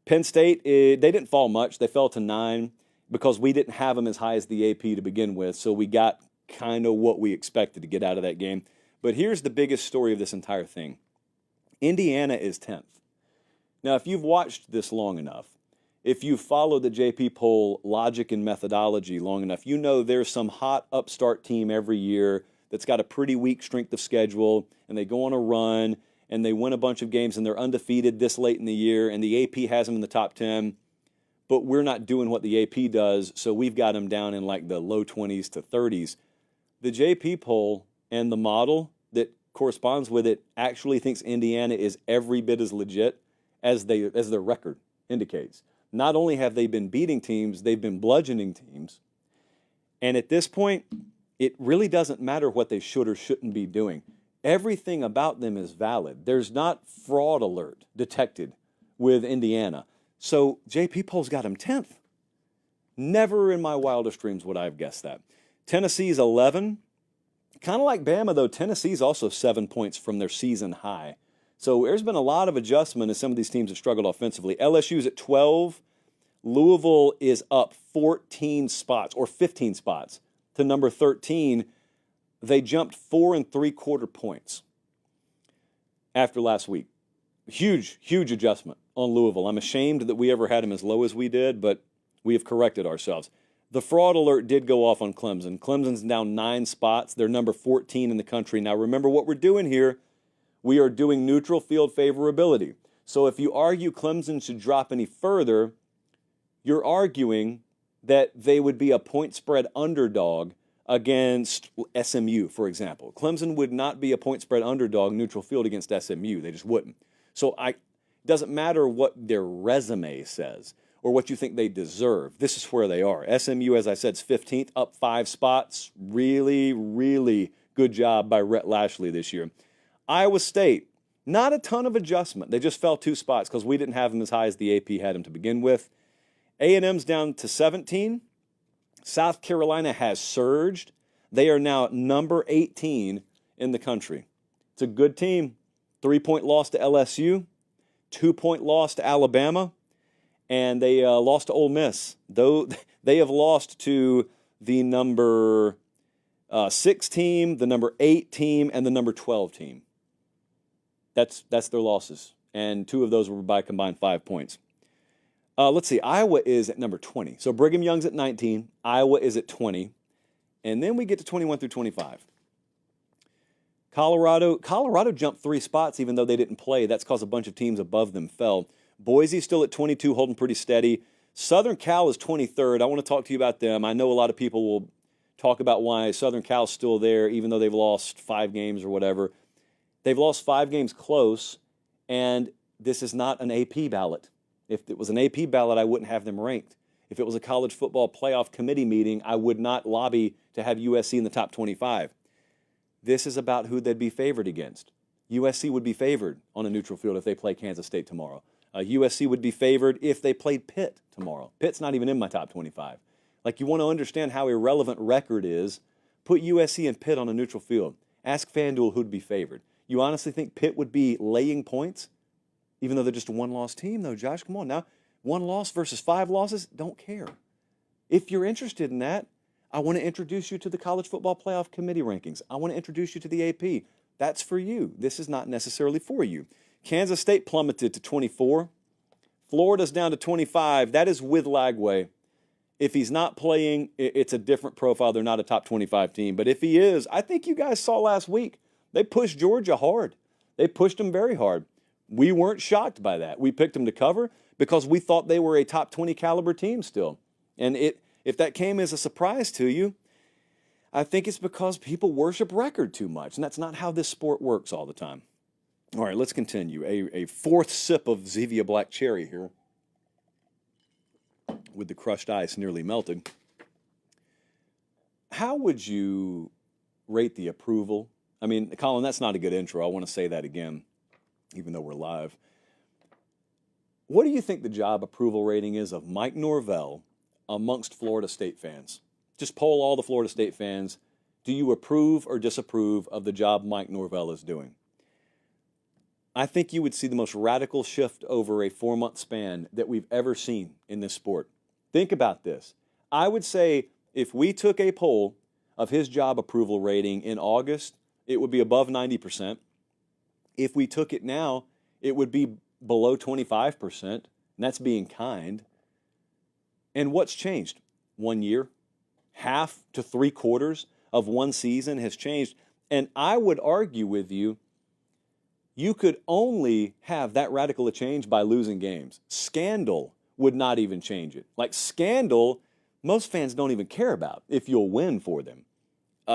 S1: Penn State, they didn't fall much. They fell to 9 because we didn't have them as high as the AP to begin with, so we got kind of what we expected to get out of that game. But here's the biggest story of this entire thing. Indiana is 10th. Now, if you've watched this long enough, if you've followed the JP poll logic and methodology long enough, you know there's some hot upstart team every year that's got a pretty weak strength of schedule, and they go on a run, and they win a bunch of games, and they're undefeated this late in the year, and the AP has them in the top 10, but we're not doing what the AP does, so we've got them down in like the low 20s to 30s. The JP poll and the model that corresponds with it actually thinks Indiana is every bit as legit as their record indicates. Not only have they been beating teams, they've been bludgeoning teams. And at this point, it really doesn't matter what they should or shouldn't be doing. Everything about them is valid. There's not fraud alert detected with Indiana. So JP poll's got them 10th. Never in my wildest dreams would I have guessed that. Tennessee's 11. Kind of like Bama, though, Tennessee's also 7 points from their season high. So there's been a lot of adjustment as some of these teams have struggled offensively. LSU's at 12. Louisville is up 14 spots or 15 spots to number 13. They jumped 4 3/4 points after last week. Huge, huge adjustment on Louisville. I'm ashamed that we ever had them as low as we did, but we have corrected ourselves. The fraud alert did go off on Clemson. Clemson's down 9 spots. They're number 14 in the country. Now, remember what we're doing here. We are doing neutral field favorability. So if you argue Clemson should drop any further, you're arguing that they would be a point spread underdog against SMU, for example. Clemson would not be a point spread underdog neutral field against SMU. They just wouldn't. So it doesn't matter what their resume says or what you think they deserve. This is where they are. SMU, as I said, is 15th, up 5 spots. Really, really good job by Rhett Lashley this year. Iowa State, not a ton of adjustment. They just fell 2 spots because we didn't have them as high as the AP had them to begin with. A&M's down to 17. South Carolina has surged. They are now number 18 in the country. It's a good team. 3-point loss to LSU, 2-point loss to Alabama, and they lost to Ole Miss. Though they have lost to the number 6 team, the number 8 team, and the number 12 team. That's their losses, and 2 of those were by combined 5 points. Let's see, Iowa is at number 20. So Brigham Young's at 19, Iowa is at 20, and then we get to 21 through 25. Colorado jumped 3 spots even though they didn't play. That's because a bunch of teams above them fell. Boise's still at 22, holding pretty steady. Southern Cal is 23rd. I want to talk to you about them. I know a lot of people will talk about why Southern Cal's still there even though they've lost 5 games or whatever. They've lost 5 games close, and this is not an AP ballot. If it was an AP ballot, I wouldn't have them ranked. If it was a college football playoff committee meeting, I would not lobby to have USC in the top 25. This is about who they'd be favored against. USC would be favored on a neutral field if they play Kansas State tomorrow. USC would be favored if they played Pitt tomorrow. Pitt's not even in my top 25. Like, you want to understand how irrelevant record is, put USC and Pitt on a neutral field. Ask FanDuel who'd be favored. You honestly think Pitt would be laying points? Even though they're just a 1-loss team, though, Josh, come on now. 1 loss versus 5 losses, don't care. If you're interested in that, I want to introduce you to the College Football Playoff Committee rankings. I want to introduce you to the AP. That's for you. This is not necessarily for you. Kansas State plummeted to 24. Florida's down to 25. That is with Lagway. If he's not playing, it's a different profile. They're not a top 25 team. But if he is, I think you guys saw last week, they pushed Georgia hard. They pushed them very hard. We weren't shocked by that. We picked them to cover because we thought they were a top 20 caliber team still. And if that came as a surprise to you, I think it's because people worship record too much. And that's not how this sport works all the time. All right, let's continue. A fourth sip of Zevia Black Cherry here with the crushed ice nearly melted. How would you rate the approval? I mean, Colin, that's not a good intro. I want to say that again, even though we're live. What do you think the job approval rating is of Mike Norvell amongst Florida State fans? Just poll all the Florida State fans. Do you approve or disapprove of the job Mike Norvell is doing? I think you would see the most radical shift over a 4-month span that we've ever seen in this sport. Think about this. I would say if we took a poll of his job approval rating in August, it would be above 90%. If we took it now, it would be below 25%, and that's being kind. And what's changed? 1 year, half to 3/4 of one season has changed. And I would argue with you, you could only have that radical a change by losing games. Scandal would not even change it. Like scandal, most fans don't even care about if you'll win for them.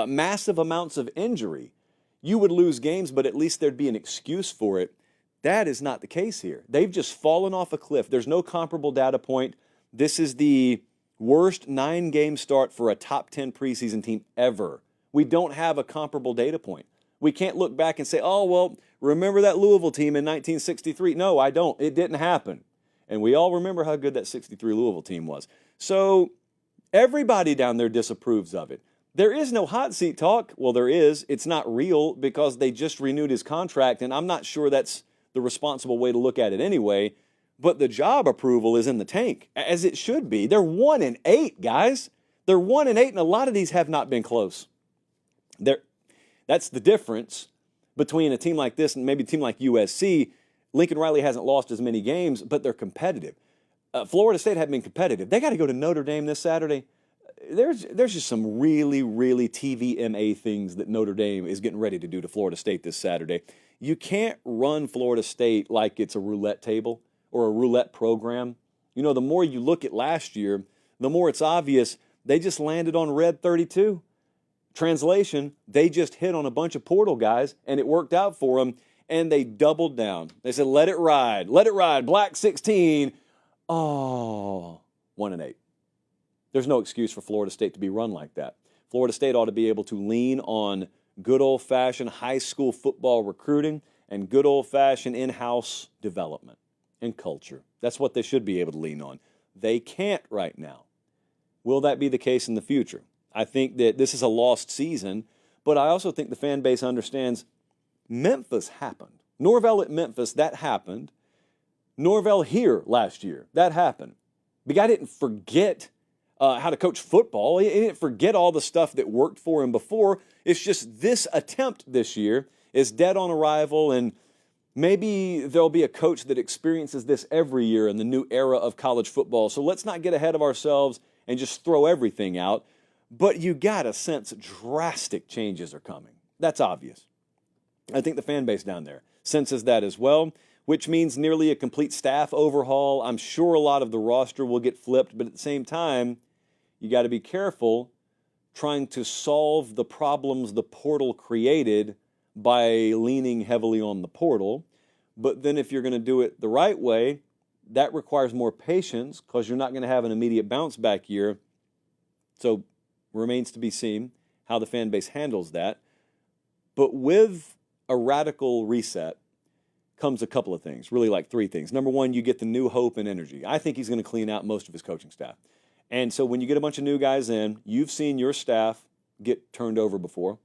S1: Massive amounts of injury. You would lose games, but at least there'd be an excuse for it. That is not the case here. They've just fallen off a cliff. There's no comparable data point. This is the worst 9-game start for a top 10 preseason team ever. We don't have a comparable data point. We can't look back and say, oh, well, remember that Louisville team in 1963? No, I don't. It didn't happen. And we all remember how good that 63 Louisville team was. So everybody down there disapproves of it. There is no hot seat talk. Well, there is. It's not real because they just renewed his contract, and I'm not sure that's the responsible way to look at it anyway. But the job approval is in the tank, as it should be. They're 1-8, guys. They're 1-8, and a lot of these have not been close. That's the difference between a team like this and maybe a team like USC. Lincoln Riley hasn't lost as many games, but they're competitive. Florida State hadn't been competitive. They got to go to Notre Dame this Saturday. There's just some really, really TVMA things that Notre Dame is getting ready to do to Florida State this Saturday. You can't run Florida State like it's a roulette table or a roulette program. You know, the more you look at last year, the more it's obvious they just landed on red 32. Translation, they just hit on a bunch of portal guys, and it worked out for them, and they doubled down. They said, let it ride, black 16. Oh, 1-8. There's no excuse for Florida State to be run like that. Florida State ought to be able to lean on good old-fashioned high school football recruiting and good old-fashioned in-house development and culture. That's what they should be able to lean on. They can't right now. Will that be the case in the future? I think that this is a lost season, but I also think the fan base understands Memphis happened. Norvell at Memphis, that happened. Norvell here last year, that happened. The guy didn't forget how to coach football. He didn't forget all the stuff that worked for him before. It's just this attempt this year is dead on arrival, and maybe there'll be a coach that experiences this every year in the new era of college football. So let's not get ahead of ourselves and just throw everything out. But you got to sense drastic changes are coming. That's obvious. I think the fan base down there senses that as well, which means nearly a complete staff overhaul. I'm sure a lot of the roster will get flipped, but at the same time, you got to be careful trying to solve the problems the portal created by leaning heavily on the portal. But then if you're going to do it the right way, that requires more patience because you're not going to have an immediate bounce back year. So remains to be seen how the fan base handles that. But with a radical reset comes a couple of things, really like 3 things. Number one, you get the new hope and energy. I think he's going to clean out most of his coaching staff. And so when you get a bunch of new guys in, you've seen your staff get turned over before.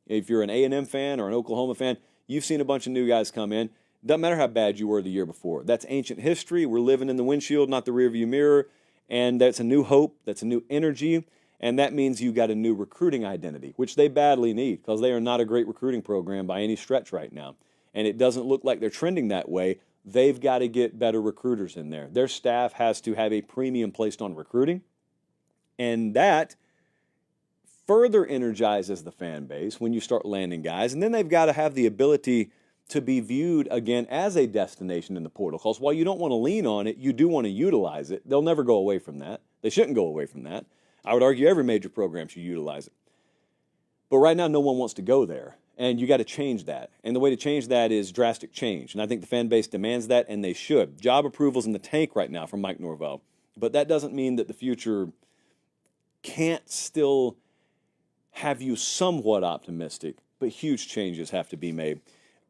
S1: If you're an A&M fan or an Oklahoma fan, you've seen a bunch of new guys come in. Doesn't matter how bad you were the year before. That's ancient history. We're living in the windshield, not the rearview mirror. And that's a new hope. That's a new energy. And that means you got a new recruiting identity, which they badly need because they are not a great recruiting program by any stretch right now. And it doesn't look like they're trending that way. They've got to get better recruiters in there. Their staff has to have a premium placed on recruiting. And that further energizes the fan base when you start landing guys. And then they've got to have the ability to be viewed again as a destination in the portal. Because while you don't want to lean on it, you do want to utilize it. They'll never go away from that. They shouldn't go away from that. I would argue every major program should utilize it. But right now, no one wants to go there. And you got to change that. And the way to change that is drastic change. And I think the fan base demands that, and they should. Job approval's in the tank right now from Mike Norvell. But that doesn't mean that the future can't still have you somewhat optimistic, but huge changes have to be made.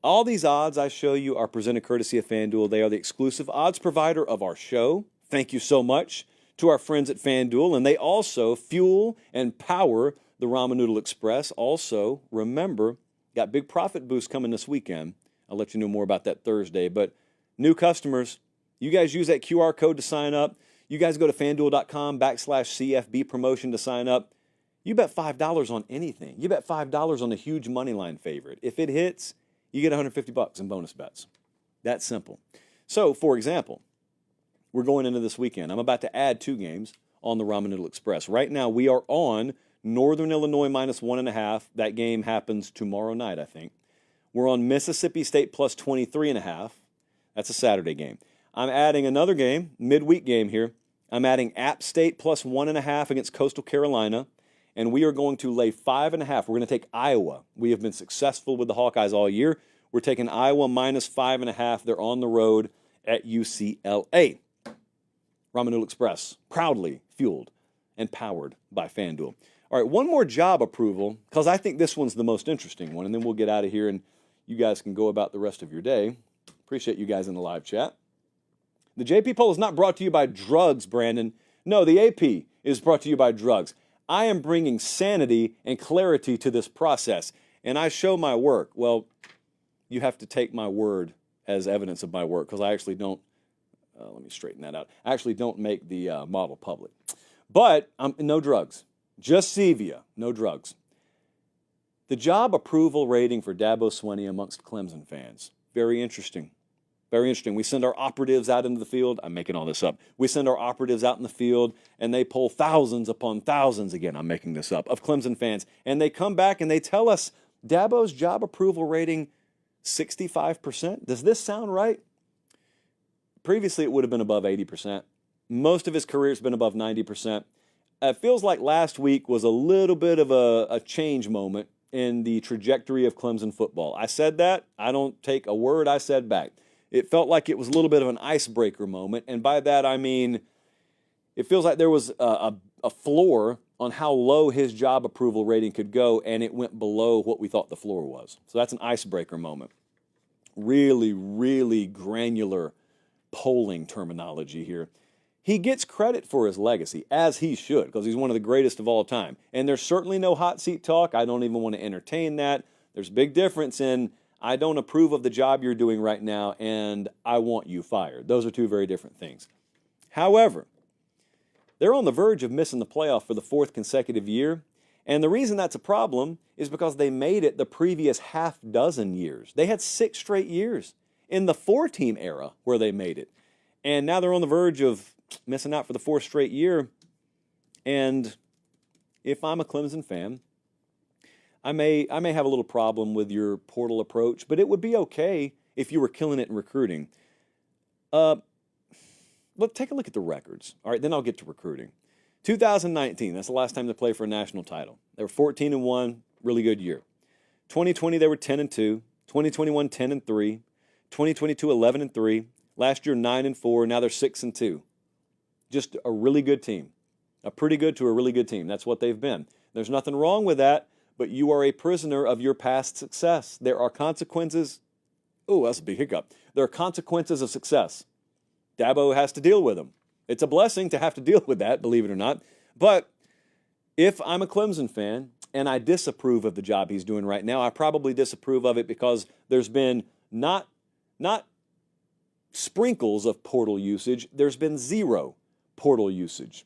S1: All these odds I show you are presented courtesy of FanDuel. They are the exclusive odds provider of our show. Thank you so much to our friends at FanDuel. And they also fuel and power the Ramen Noodle Express. Also, remember, got big profit boost coming this weekend. I'll let you know more about that Thursday. But new customers, you guys use that QR code to sign up. You guys go to FanDuel.com/CFB promotion to sign up. You bet $5 on anything. You bet $5 on a huge moneyline favorite. If it hits, you get $150 in bonus bets. That's simple. So, for example, we're going into this weekend. I'm about to add 2 games on the Ramen Noodle Express. Right now, we are on Northern Illinois -1.5. That game happens tomorrow night, I think. We're on Mississippi State plus 23.5. That's a Saturday game. I'm adding another game, midweek game here. I'm adding App State plus 1.5 against Coastal Carolina. And we are going to lay 5.5. We're going to take Iowa. We have been successful with the Hawkeyes all year. We're taking Iowa -5.5. They're on the road at UCLA. Ramen Noodle Express, proudly fueled and powered by FanDuel. All right, one more job approval, because I think this one's the most interesting one, and then we'll get out of here and you guys can go about the rest of your day. Appreciate you guys in the live chat. The JP poll is not brought to you by drugs, Brandon. No, the AP is brought to you by drugs. I am bringing sanity and clarity to this process, and I show my work. Well, you have to take my word as evidence of my work, because I actually don't, let me straighten that out. I actually don't make the model public. But no drugs, just Sevia, no drugs. The job approval rating for Dabo Swinney amongst Clemson fans, very interesting. Very interesting. We send our operatives out into the field. I'm making all this up. We send our operatives out in the field, and they poll thousands upon thousands, again, I'm making this up, of Clemson fans. And they come back and they tell us Dabo's job approval rating, 65%. Does this sound right? Previously, it would have been above 80%. Most of his career has been above 90%. It feels like last week was a little bit of a change moment in the trajectory of Clemson football. I said that. I don't take a word I said back. It felt like it was a little bit of an icebreaker moment, and by that I mean it feels like there was a floor on how low his job approval rating could go, and it went below what we thought the floor was. So that's an icebreaker moment. Really, really granular polling terminology here. He gets credit for his legacy, as he should, because he's one of the greatest of all time. And there's certainly no hot seat talk. I don't even want to entertain that. There's a big difference in I don't approve of the job you're doing right now, and I want you fired. Those are two very different things. However, they're on the verge of missing the playoff for the 4th consecutive year, and the reason that's a problem is because they made it the previous half dozen years. They had 6 straight years in the 4-team era where they made it, and now they're on the verge of missing out for the 4th straight year, and if I'm a Clemson fan, I may have a little problem with your portal approach, but it would be okay if you were killing it in recruiting. Let's take a look at the records. All right, then I'll get to recruiting. 2019, that's the last time they played for a national title. They were 14-1, really good year. 2020, they were 10-2. 2021, 10-3. 2022, 11-3. Last year, 9-4. Now they're 6-2. Just a really good team. A pretty good to a really good team. That's what they've been. There's nothing wrong with that. But you are a prisoner of your past success. There are consequences. Oh, that's a big hiccup. There are consequences of success. Dabo has to deal with them. It's a blessing to have to deal with that, believe it or not. But if I'm a Clemson fan and I disapprove of the job he's doing right now, I probably disapprove of it because there's been not sprinkles of portal usage. There's been 0 portal usage.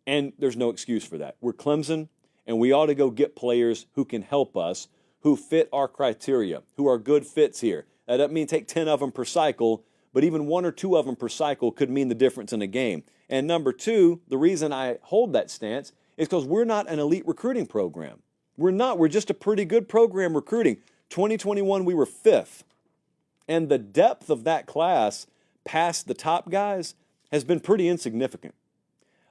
S1: And there's no excuse for that. We're Clemson, and we ought to go get players who can help us, who fit our criteria, who are good fits here. That doesn't mean take 10 of them per cycle, but even 1 or 2 of them per cycle could mean the difference in a game. And number 2, the reason I hold that stance is because we're not an elite recruiting program. We're not. We're just a pretty good program recruiting. 2021, we were 5th. And the depth of that class past the top guys has been pretty insignificant.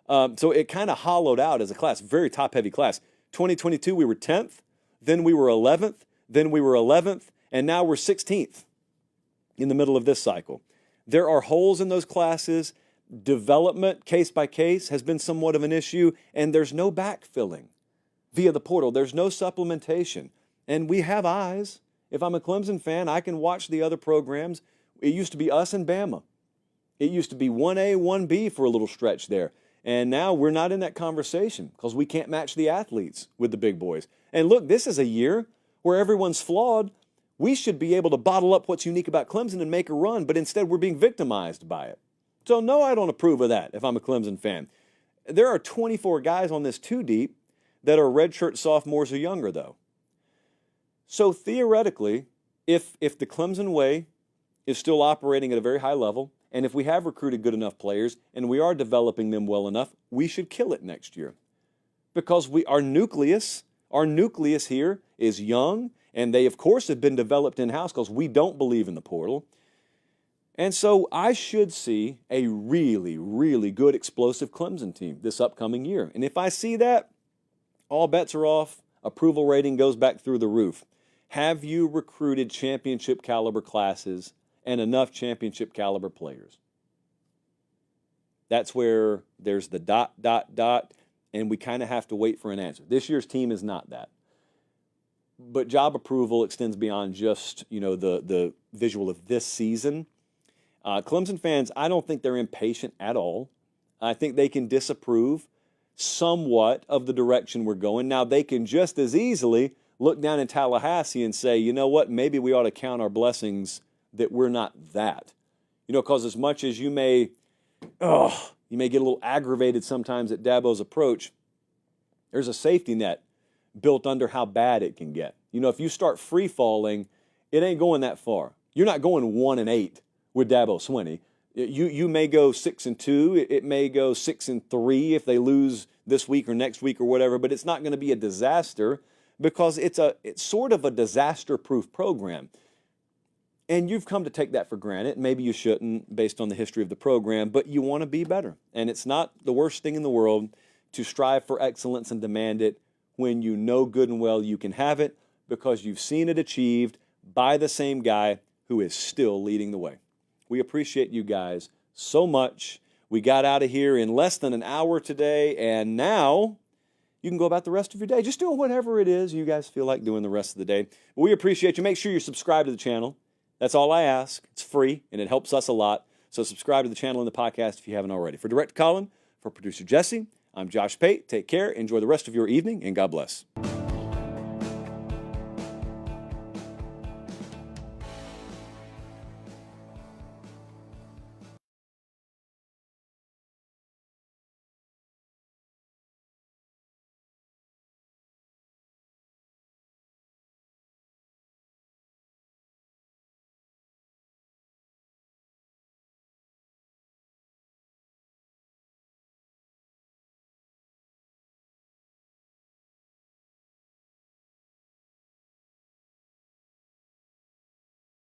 S1: So it kind of hollowed out as a class, very top-heavy class. 2022, we were 10th, then we were 11th, then we were 11th, and now we're 16th in the middle of this cycle. There are holes in those classes. Development, case by case, has been somewhat of an issue, and there's no backfilling via the portal. There's no supplementation. And we have eyes. If I'm a Clemson fan, I can watch the other programs. It used to be us and Bama. It used to be 1A, 1B for a little stretch there. And now we're not in that conversation because we can't match the athletes with the big boys. And look, this is a year where everyone's flawed. We should be able to bottle up what's unique about Clemson and make a run, but instead we're being victimized by it. So no, I don't approve of that if I'm a Clemson fan. There are 24 guys on this 2 deep that are redshirt sophomores or younger, though. So theoretically, if the Clemson way is still operating at a very high level, and if we have recruited good enough players and we are developing them well enough, we should kill it next year. Because our nucleus here is young, and they, of course, have been developed in-house because we don't believe in the portal. And so I should see a really, really good explosive Clemson team this upcoming year. And if I see that, all bets are off. Approval rating goes back through the roof. Have you recruited championship caliber classes and enough championship caliber players? That's where there's the ... and we kind of have to wait for an answer. This year's team is not that. But job approval extends beyond just, the visual of this season. Clemson fans, I don't think they're impatient at all. I think they can disapprove somewhat of the direction we're going. Now, they can just as easily look down in Tallahassee and say, you know what, maybe we ought to count our blessings that we're not that. Because as much as you may get a little aggravated sometimes at Dabo's approach, there's a safety net built under how bad it can get. If you start free falling, it ain't going that far. You're not going 1-8 with Dabo Swinney. You may go 6-2. It may go 6-3 if they lose this week or next week or whatever, but it's not going to be a disaster because it's sort of a disaster-proof program. And you've come to take that for granted. Maybe you shouldn't based on the history of the program, but you want to be better. And it's not the worst thing in the world to strive for excellence and demand it when you know good and well you can have it because you've seen it achieved by the same guy who is still leading the way. We appreciate you guys so much. We got out of here in less than an hour today, and now you can go about the rest of your day just doing whatever it is you guys feel like doing the rest of the day. But we appreciate you. Make sure you're subscribed to the channel. That's all I ask. It's free, and it helps us a lot. So subscribe to the channel and the podcast if you haven't already. For Director Colin, for producer Jesse, I'm Josh Pate. Take care. Enjoy the rest of your evening, and God bless.